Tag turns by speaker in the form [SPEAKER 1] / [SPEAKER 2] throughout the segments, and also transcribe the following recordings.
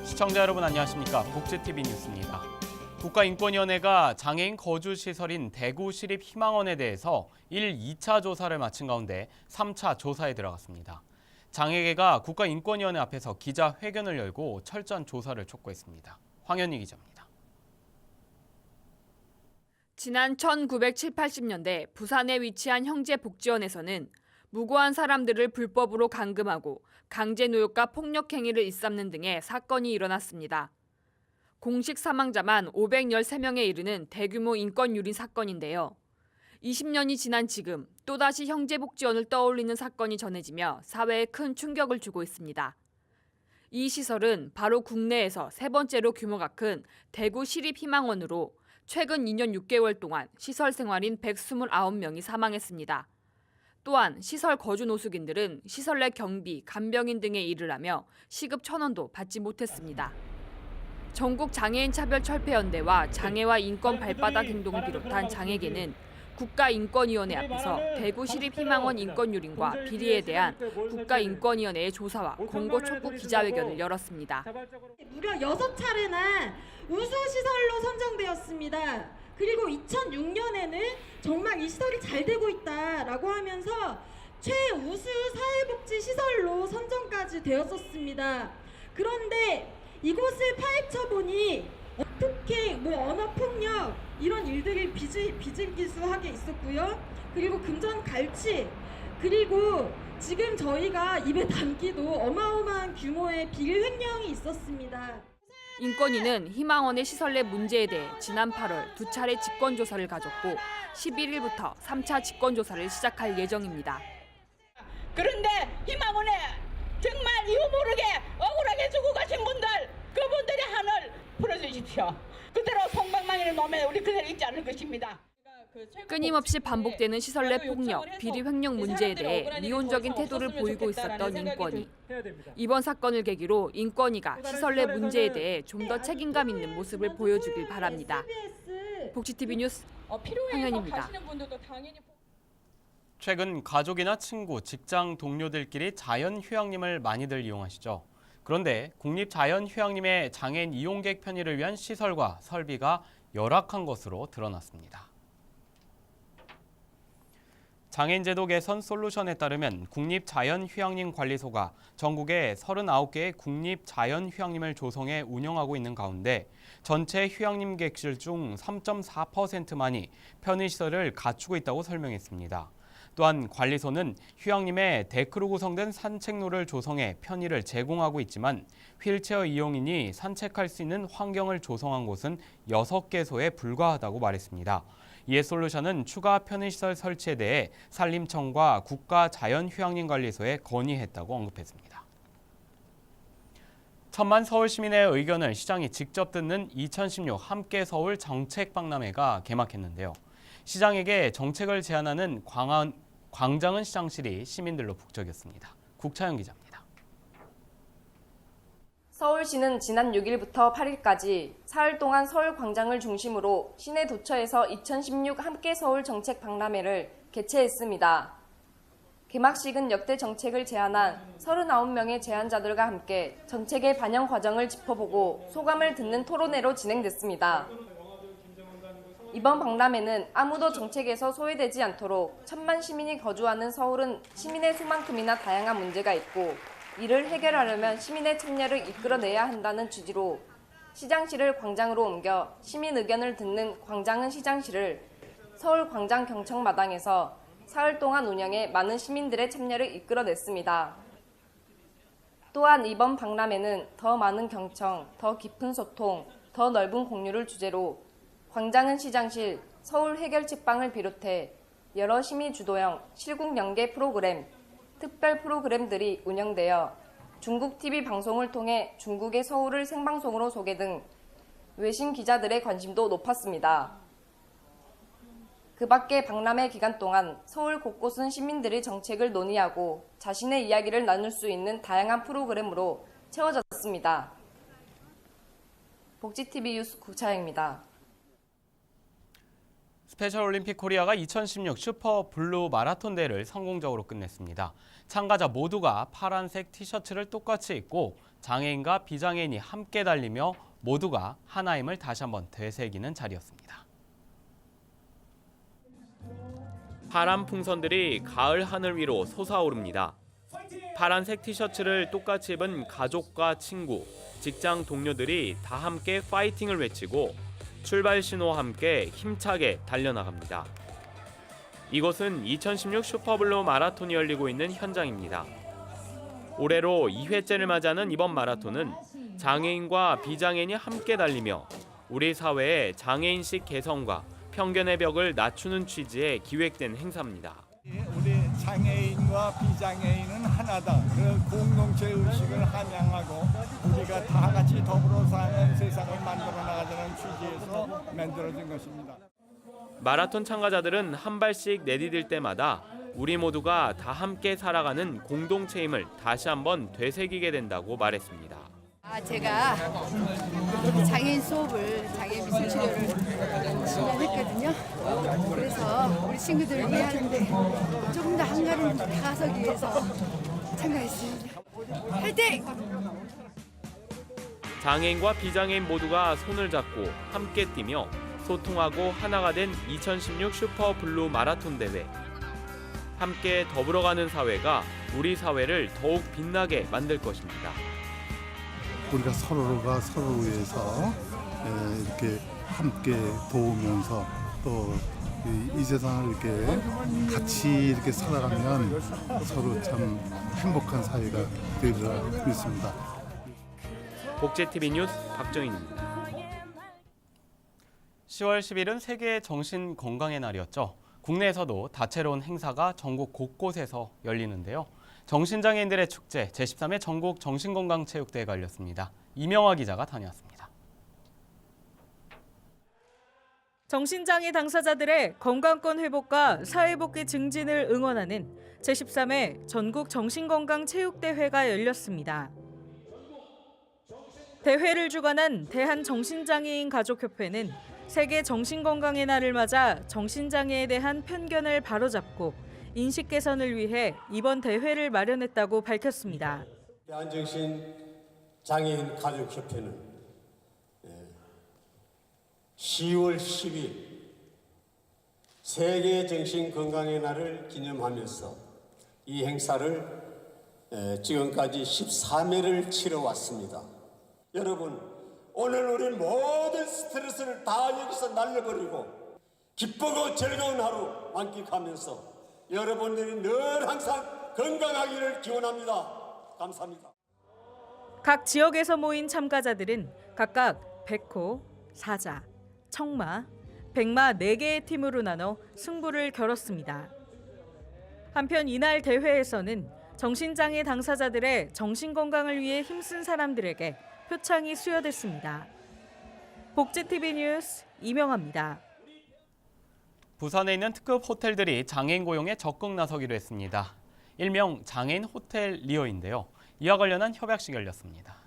[SPEAKER 1] 시청자 여러분 안녕하십니까? 복지TV 뉴스입니다. 국가인권위원회가 장애인 거주시설인 대구시립희망원에 대해서 1, 2차 조사를 마친 가운데 3차 조사에 들어갔습니다. 장애계가 국가인권위원회 앞에서 기자회견을 열고 철저한 조사를 촉구했습니다. 황현희 기자입니다.
[SPEAKER 2] 지난 1970, 80년대 부산에 위치한 형제복지원에서는 무고한 사람들을 불법으로 감금하고 강제노역과 폭력행위를 일삼는 등의 사건이 일어났습니다. 공식 사망자만 513명에 이르는 대규모 인권유린 사건인데요. 20년이 지난 지금 또다시 형제복지원을 떠올리는 사건이 전해지며 사회에 큰 충격을 주고 있습니다. 이 시설은 바로 국내에서 세 번째로 규모가 큰 대구 시립희망원으로 최근 2년 6개월 동안 시설 생활인 129명이 사망했습니다. 또한 시설 거주 노숙인들은 시설 내 경비, 간병인 등의 일을 하며 시급 1,000원도 받지 못했습니다. 전국 장애인 차별철폐연대와 장애와 인권 발바닥 행동을 비롯한 장애계는 국가인권위원회 앞에서 대구시립희망원 인권유린과 비리에 대한 국가인권위원회의 조사와 공고 촉구 기자회견을 열었습니다.
[SPEAKER 3] 무려 6차례나 우수시설로 선정되었습니다. 그리고 2006년에는 정말 이 시설이 잘 되고 있다라고 하면서 최우수 사회복지시설로 선정까지 되었었습니다. 그런데 이곳을 파헤쳐 보니 폭행, 언어폭력 이런 일들이 비일비재하게 있었고요. 그리고 금전 갈취, 그리고 지금 저희가 입에 담기도 어마어마한 규모의 비리 횡령이 있었습니다.
[SPEAKER 2] 인권위는 희망원의 시설 내 문제에 대해 지난 8월 2차례 직권조사를 가졌고 11일부터 3차 직권조사를 시작할 예정입니다.
[SPEAKER 4] 그런데 희망원에 정말 이유 모르게 억울하게 죽고 가신 분들, 그분들의 한을 풀어주십시오. 그대로 송방망이를 놓으면 우리 그대로 있지 않을 것입니다.
[SPEAKER 2] 끊임없이 반복되는 시설 내 폭력, 비리 횡령 문제에 대해 미온적인 태도를 보이고 있었던 인권위. 이번 사건을 계기로 인권위가 시설 내 문제에 대해 좀 더 책임감 있는 모습을 보여주길 바랍니다. 복지TV 뉴스 황현희입니다.
[SPEAKER 1] 최근 가족이나 친구, 직장 동료들끼리 자연휴양림을 많이들 이용하시죠. 그런데 국립자연휴양림의 장애인 이용객 편의를 위한 시설과 설비가 열악한 것으로 드러났습니다. 장애인 제도 개선 솔루션에 따르면 국립자연휴양림관리소가 전국에 39개의 국립자연휴양림을 조성해 운영하고 있는 가운데 전체 휴양림 객실 중 3.4%만이 편의시설을 갖추고 있다고 설명했습니다. 또한 관리소는 휴양림에 데크로 구성된 산책로를 조성해 편의를 제공하고 있지만 휠체어 이용인이 산책할 수 있는 환경을 조성한 곳은 6개소에 불과하다고 말했습니다. 이에 솔루션은 추가 편의시설 설치에 대해 산림청과 국가자연휴양림관리소에 건의했다고 언급했습니다. 천만 서울 시민의 의견을 시장이 직접 듣는 2016 함께 서울 정책박람회가 개막했는데요. 시장에게 정책을 제안하는 광장은 시장실이 시민들로 북적였습니다. 국차영 기자입니다.
[SPEAKER 5] 서울시는 지난 6일부터 8일까지 사흘 동안 서울 광장을 중심으로 시내 도처에서 2016 함께 서울 정책 박람회를 개최했습니다. 개막식은 역대 정책을 제안한 39명의 제안자들과 함께 정책의 반영 과정을 짚어보고 소감을 듣는 토론회로 진행됐습니다. 이번 박람회는 아무도 정책에서 소외되지 않도록 1,000만 시민이 거주하는 서울은 시민의 수만큼이나 다양한 문제가 있고 이를 해결하려면 시민의 참여를 이끌어내야 한다는 취지로 시장실을 광장으로 옮겨 시민 의견을 듣는 광장은 시장실을 서울 광장 경청마당에서 사흘 동안 운영해 많은 시민들의 참여를 이끌어냈습니다. 또한 이번 박람회는 더 많은 경청, 더 깊은 소통, 더 넓은 공유를 주제로 광장은 시장실, 서울 해결책방을 비롯해 여러 시민 주도형 실국 연계 프로그램, 특별 프로그램들이 운영되어 중국 TV 방송을 통해 중국의 서울을 생방송으로 소개 등 외신 기자들의 관심도 높았습니다. 그 밖에 박람회 기간 동안 서울 곳곳은 시민들이 정책을 논의하고 자신의 이야기를 나눌 수 있는 다양한 프로그램으로 채워졌습니다. 복지TV 뉴스 국차영입니다.
[SPEAKER 1] 스페셜올림픽 코리아가 2016 슈퍼 블루 마라톤 대회를 성공적으로 끝냈습니다. 참가자 모두가 파란색 티셔츠를 똑같이 입고 장애인과 비장애인이 함께 달리며 모두가 하나임을 다시 한번 되새기는 자리였습니다. 파란 풍선들이 가을 하늘 위로 솟아오릅니다. 파란색 티셔츠를 똑같이 입은 가족과 친구, 직장 동료들이 다 함께 파이팅을 외치고 출발 신호와 함께 힘차게 달려나갑니다. 이곳은 2016 슈퍼블루 마라톤이 열리고 있는 현장입니다. 올해로 2회째를 맞이하는 이번 마라톤은 장애인과 비장애인이 함께 달리며 우리 사회의 장애인식 개성과 편견의 벽을 낮추는 취지에 기획된 행사입니다.
[SPEAKER 6] 우리 장애인과 비장애인은 하나다. 그 공동체 의식을 함양하고 우리가 다 같이 더불어 사는 세상을 만들어 나가자는 취지에서 만들어진 것입니다.
[SPEAKER 1] 마라톤 참가자들은 한 발씩 내디딜 때마다 우리 모두가 다 함께 살아가는 공동체임을 다시 한번 되새기게 된다고 말했습니다.
[SPEAKER 7] 제가 장애인 수업을 장애인 미술 치료를 진행했거든요. 그래서 우리 친구들을 위하는데 조금 더 한가름 다가서기 위해서 참가했습니다. 화이팅!
[SPEAKER 1] 장애인과 비장애인 모두가 손을 잡고 함께 뛰며 소통하고 하나가 된 2016 슈퍼블루 마라톤 대회. 함께 더불어가는 사회가 우리 사회를 더욱 빛나게 만들 것입니다.
[SPEAKER 8] 우리가 서로가 서로를 위해서 이렇게 함께 도우면서 또 이 세상을 이렇게 같이 이렇게 살아가면 서로 참 행복한 사회가 되리라 믿습니다.
[SPEAKER 1] 복제TV 뉴스 박정인입니다. 10월 10일은 세계 정신건강의 날이었죠. 국내에서도 다채로운 행사가 전국 곳곳에서 열리는데요. 정신장애인들의 축제 제13회 전국 정신건강체육대회가 열렸습니다. 이명화 기자가 다녀왔습니다.
[SPEAKER 9] 정신장애 당사자들의 건강권 회복과 사회복귀 증진을 응원하는 제13회 전국 정신건강체육대회가 열렸습니다. 대회를 주관한 대한정신장애인 가족협회는 세계 정신건강의 날을 맞아 정신장애에 대한 편견을 바로잡고 인식 개선을 위해 이번 대회를 마련했다고 밝혔습니다.
[SPEAKER 10] 대한정신장애인 가족협회는 10월 10일 세계 정신건강의 날을 기념하면서 이 행사를 지금까지 13회를 치러왔습니다. 여러분, 오늘 우리 모든 스트레스를 다 여기서 날려버리고 기쁘고 즐거운 하루 만끽하면서 여러분들이 늘 항상 건강하기를 기원합니다. 감사합니다.
[SPEAKER 9] 각 지역에서 모인 참가자들은 각각 백호, 사자, 청마, 백마 4개의 팀으로 나눠 승부를 겨뤘습니다. 한편 이날 대회에서는 정신장애 당사자들의 정신건강을 위해 힘쓴 사람들에게 표창이 수여됐습니다. 복제TV 뉴스 이명화입니다.
[SPEAKER 1] 부산에 있는 특급 호텔들이 장애인 고용에 적극 나서기로 했습니다. 일명 장애인 호텔 리어인데요. 이와 관련한 협약식이 열렸습니다.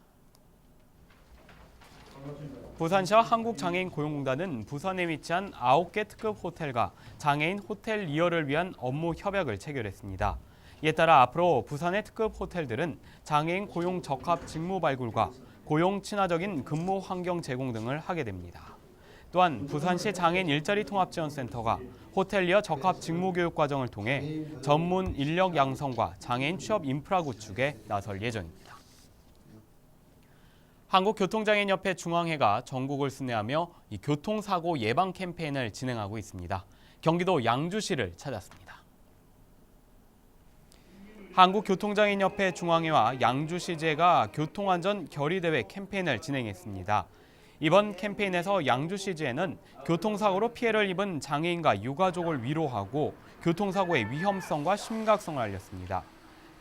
[SPEAKER 1] 부산시와 한국장애인 고용공단은 부산에 위치한 9개 특급 호텔과 장애인 호텔 리어를 위한 업무 협약을 체결했습니다. 이에 따라 앞으로 부산의 특급 호텔들은 장애인 고용 적합 직무 발굴과 고용 친화적인 근무 환경 제공 등을 하게 됩니다. 또한 부산시 장애인 일자리 통합지원센터가 호텔리어 적합 직무 교육 과정을 통해 전문 인력 양성과 장애인 취업 인프라 구축에 나설 예정입니다. 한국교통장애인협회 중앙회가 전국을 순회하며 이 교통사고 예방 캠페인을 진행하고 있습니다. 경기도 양주시를 찾았습니다. 한국교통장애인협회 중앙회와 양주시지회가 교통안전 결의대회 캠페인을 진행했습니다. 이번 캠페인에서 양주시지회는 교통사고로 피해를 입은 장애인과 유가족을 위로하고 교통사고의 위험성과 심각성을 알렸습니다.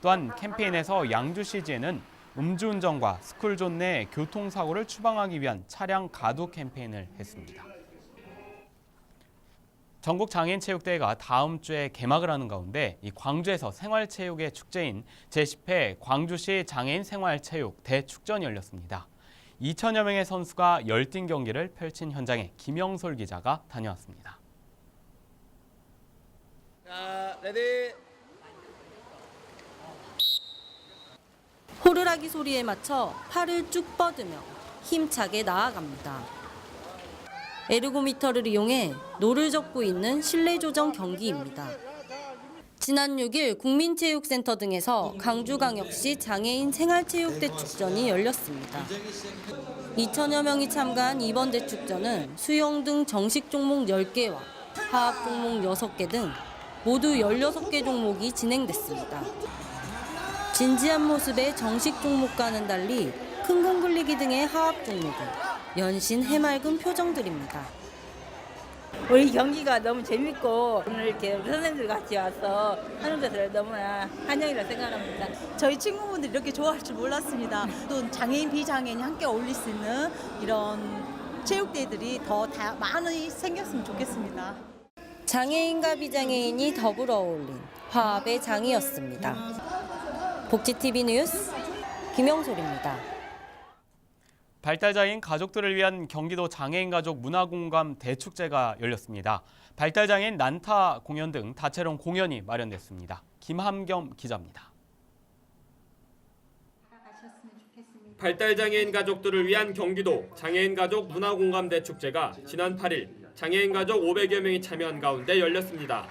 [SPEAKER 1] 또한 캠페인에서 양주시지회는 음주운전과 스쿨존 내 교통사고를 추방하기 위한 차량 가두 캠페인을 했습니다. 전국 장애인체육대회가 다음 주에 개막을 하는 가운데 이 광주에서 생활체육의 축제인 제10회 광주시 장애인 생활체육 대축전이 열렸습니다. 2천여 명의 선수가 열띤 경기를 펼친 현장에 김영솔 기자가 다녀왔습니다.
[SPEAKER 11] 자, 레디. 호루라기 소리에 맞춰 팔을 쭉 뻗으며 힘차게 나아갑니다. 에르고미터를 이용해 노를 젓고 있는 실내 조정 경기입니다. 지난 6일 국민체육센터 등에서 강주광역시 장애인 생활체육대축전이 열렸습니다. 2천여 명이 참가한 이번 대축전은 수영 등 정식 종목 10개와 화합 종목 6개 등 모두 16개 종목이 진행됐습니다. 진지한 모습의 정식 종목과는 달리 큰 공 굴리기 등의 화합 종목은 연신 해맑은 표정들입니다.
[SPEAKER 12] 우리 경기가 너무 재밌고 오늘 이렇게 우리 선생님들 같이 와서 하는 것을 너무나 환영이라 생각합니다.
[SPEAKER 13] 저희 친구분들이 이렇게 좋아할 줄 몰랐습니다. 또 장애인, 비장애인이 함께 어울릴 수 있는 이런 체육대회들이 더 많이 생겼으면 좋겠습니다.
[SPEAKER 11] 장애인과 비장애인이 더불어 어울린 화합의 장이었습니다. 복지TV 뉴스 김영솔입니다.
[SPEAKER 1] 발달장애인 가족들을 위한 경기도 장애인 가족 문화공감 대축제가 열렸습니다. 발달장애인 난타 공연 등 다채로운 공연이 마련됐습니다. 김함겸 기자입니다.
[SPEAKER 14] 발달장애인 가족들을 위한 경기도 장애인 가족 문화공감 대축제가 지난 8일 장애인 가족 500여 명이 참여한 가운데 열렸습니다.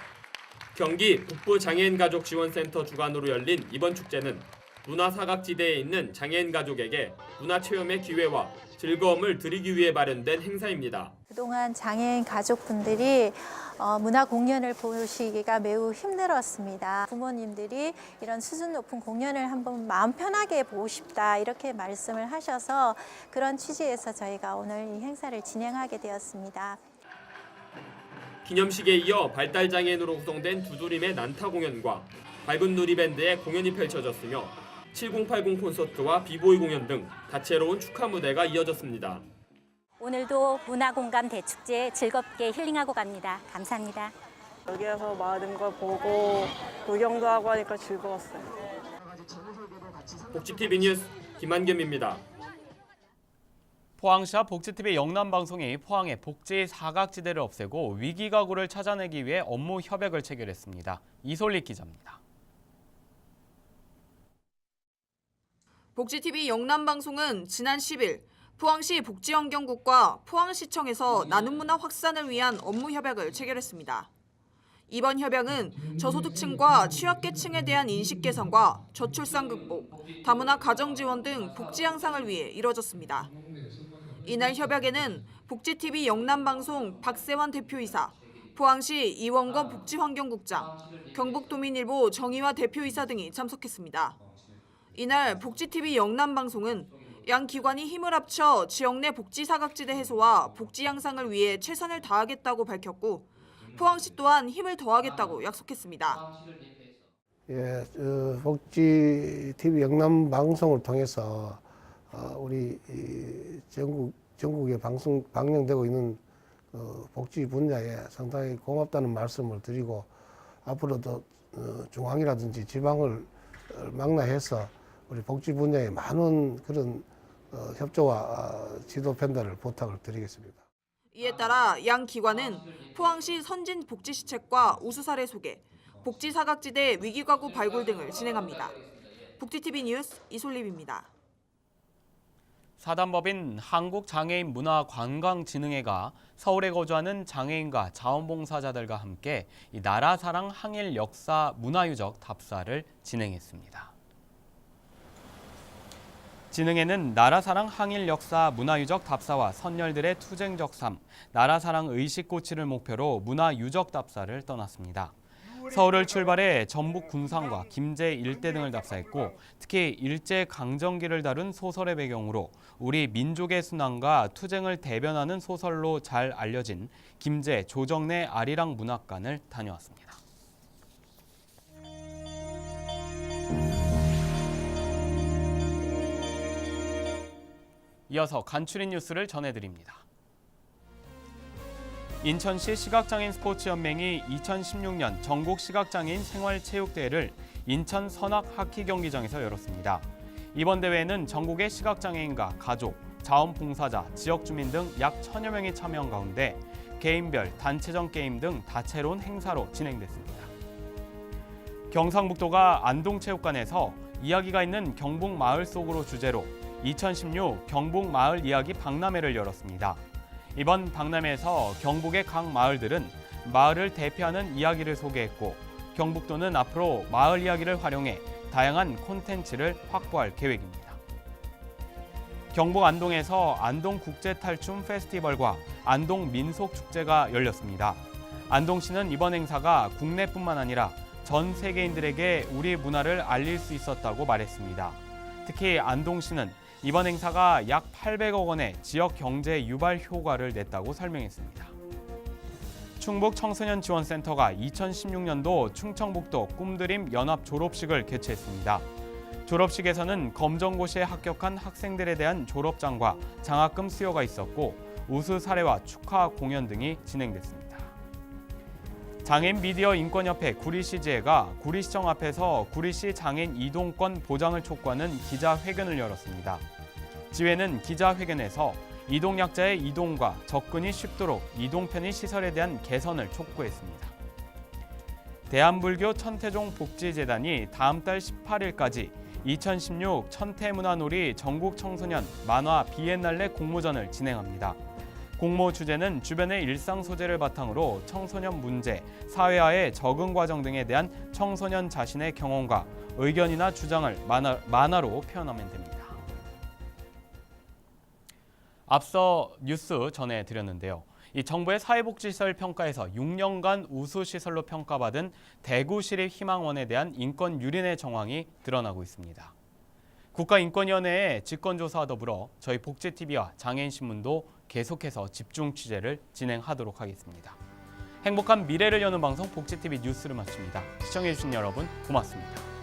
[SPEAKER 14] 경기 북부장애인가족지원센터 주관으로 열린 이번 축제는 문화사각지대에 있는 장애인 가족에게 문화체험의 기회와 즐거움을 드리기 위해 마련된 행사입니다.
[SPEAKER 15] 그동안 장애인 가족분들이 문화 공연을 보시기가 매우 힘들었습니다. 부모님들이 이런 수준 높은 공연을 한번 마음 편하게 보고 싶다 이렇게 말씀을 하셔서 그런 취지에서 저희가 오늘 이 행사를 진행하게 되었습니다.
[SPEAKER 14] 기념식에 이어 발달장애인으로 구성된 두드림의 난타 공연과 밝은 누리밴드의 공연이 펼쳐졌으며 7080 콘서트와 비보이 공연 등 다채로운 축하 무대가 이어졌습니다.
[SPEAKER 16] 오늘도 문화공감 대축제 즐겁게 힐링하고 갑니다. 감사합니다.
[SPEAKER 17] 여기에서 많은 걸 보고 구경도 하고 하니까 즐거웠어요.
[SPEAKER 14] 복지TV 뉴스 김한겸입니다.
[SPEAKER 1] 포항시와 복지TV 영남방송이 포항의 복지 사각지대를 없애고 위기가구를 찾아내기 위해 업무 협약을 체결했습니다. 이솔리 기자입니다.
[SPEAKER 2] 복지TV 영남방송은 지난 10일 포항시 복지환경국과 포항시청에서 나눔 문화 확산을 위한 업무 협약을 체결했습니다. 이번 협약은 저소득층과 취약계층에 대한 인식 개선과 저출산 극복, 다문화 가정 지원 등 복지 향상을 위해 이뤄졌습니다. 이날 협약에는 복지TV 영남방송 박세환 대표이사, 포항시 이원건 복지환경국장, 경북도민일보 정의화 대표이사 등이 참석했습니다. 이날 복지TV 영남방송은 양 기관이 힘을 합쳐 지역 내 복지 사각지대 해소와 복지 향상을 위해 최선을 다하겠다고 밝혔고 포항시 또한 힘을 더하겠다고 약속했습니다.
[SPEAKER 18] 복지TV 영남방송을 통해서 우리 전국에 방영되고 있는 복지 분야에 상당히 고맙다는 말씀을 드리고 앞으로도 중앙이라든지 지방을 망라해서 우리 복지 분야에 많은 그런 협조와 지도 편달을 부탁을 드리겠습니다.
[SPEAKER 2] 이에 따라 양 기관은 포항시 선진 복지시책과 우수 사례 소개, 복지 사각지대 위기가구 발굴 등을 진행합니다. 복지TV 뉴스 이솔립입니다.
[SPEAKER 1] 사단법인 한국장애인문화관광진흥회가 서울에 거주하는 장애인과 자원봉사자들과 함께 나라사랑 항일 역사 문화유적 답사를 진행했습니다. 진흥회는 나라사랑 항일 역사 문화유적 답사와 선열들의 투쟁적 삶, 나라사랑 의식고치를 목표로 문화유적 답사를 떠났습니다. 서울을 출발해 전북 군산과 김제 일대 등을 답사했고 특히 일제강점기를 다룬 소설의 배경으로 우리 민족의 순환과 투쟁을 대변하는 소설로 잘 알려진 김제 조정래 아리랑 문학관을 다녀왔습니다. 이어서 간추린 뉴스를 전해드립니다. 인천시 시각장애인 스포츠연맹이 2016년 전국 시각장애인 생활체육대회를 인천 선악하키경기장에서 열었습니다. 이번 대회에는 전국의 시각장애인과 가족, 자원봉사자, 지역주민 등 약 1000여 명이 참여한 가운데 개인별, 단체전 게임 등 다채로운 행사로 진행됐습니다. 경상북도가 안동체육관에서 이야기가 있는 경북 마을 속으로 주제로 2016 경북 마을 이야기 박람회를 열었습니다. 이번 박람회에서 경북의 각 마을들은 마을을 대표하는 이야기를 소개했고 경북도는 앞으로 마을 이야기를 활용해 다양한 콘텐츠를 확보할 계획입니다. 경북 안동에서 안동국제탈춤 페스티벌과 안동민속축제가 열렸습니다. 안동시는 이번 행사가 국내뿐만 아니라 전 세계인들에게 우리 문화를 알릴 수 있었다고 말했습니다. 특히 안동시는 이번 행사가 약 800억 원의 지역 경제 유발 효과를 냈다고 설명했습니다. 충북 청소년지원센터가 2016년도 충청북도 꿈드림 연합 졸업식을 개최했습니다. 졸업식에서는 검정고시에 합격한 학생들에 대한 졸업장과 장학금 수여가 있었고 우수 사례와 축하 공연 등이 진행됐습니다. 장애인 미디어 인권협회 구리시지회가 구리시청 앞에서 구리시 장애인 이동권 보장을 촉구하는 기자회견을 열었습니다. 지회는 기자회견에서 이동약자의 이동과 접근이 쉽도록 이동편의 시설에 대한 개선을 촉구했습니다. 대한불교 천태종 복지재단이 다음 달 18일까지 2016 천태문화놀이 전국 청소년 만화 비엔날레 공모전을 진행합니다. 공모 주제는 주변의 일상 소재를 바탕으로 청소년 문제, 사회화의 적응 과정 등에 대한 청소년 자신의 경험과 의견이나 주장을 만화로 표현하면 됩니다. 앞서 뉴스 전해드렸는데요. 이 정부의 사회복지시설 평가에서 6년간 우수시설로 평가받은 대구시립희망원에 대한 인권 유린의 정황이 드러나고 있습니다. 국가인권위원회의 직권조사와 더불어 저희 복지TV와 장애인신문도 계속해서 집중 취재를 진행하도록 하겠습니다. 행복한 미래를 여는 방송 복지TV 뉴스를 마칩니다. 시청해주신 여러분 고맙습니다.